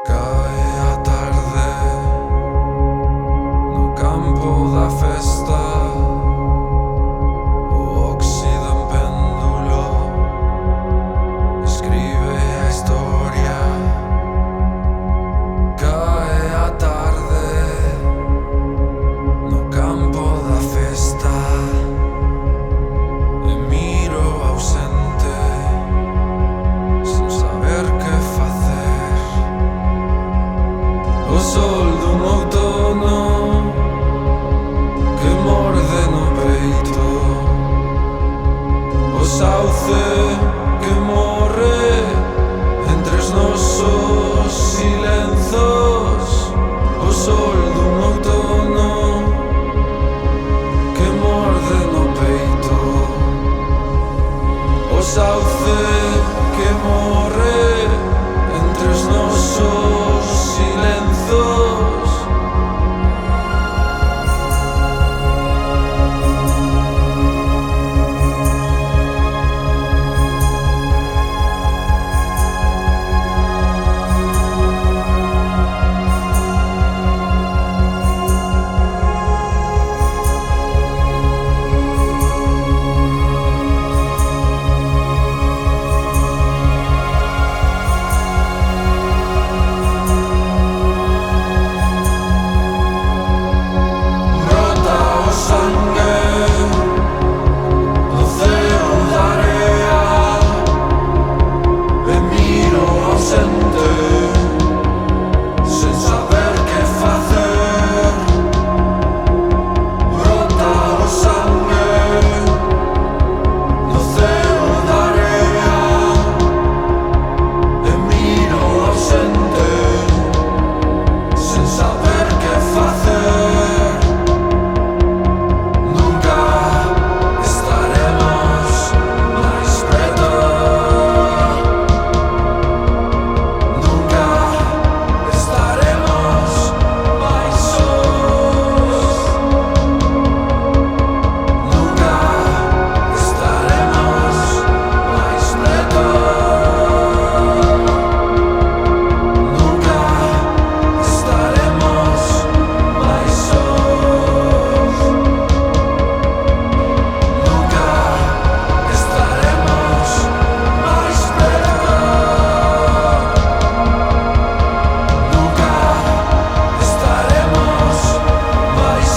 Cae a tarde no campo da festa. O óxido en péndulo escribe a historia. Cae a tarde no campo da festa. E miro ausente sen saber que facer. O sol dun outono que morde no peito. O sauce que morre entre os nosos silenzos. O sol dun outono que morde no peito. O sauce que morre entre os nosos silenzos. Brota o sangue do ceo da area. E miro ausente sen saber que facer. Brota o sangue do ceo da area. E miro ausente sen saber que facer. Nunca estaremos máis preto. Nunca estaremos máis sós. Nunca estaremos máis preto. Nunca estaremos máis sós. Nunca estaremos máis preto. Nunca estaremos máis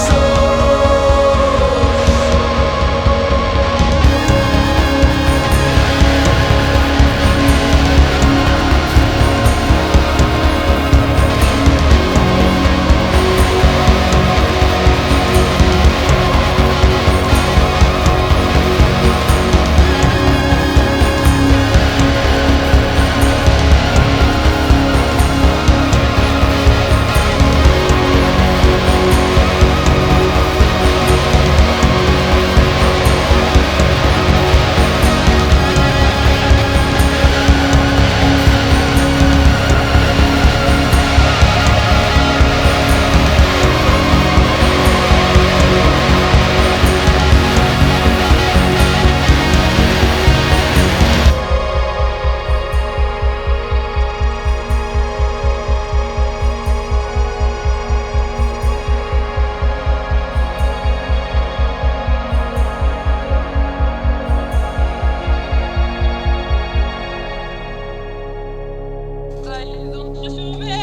Don't you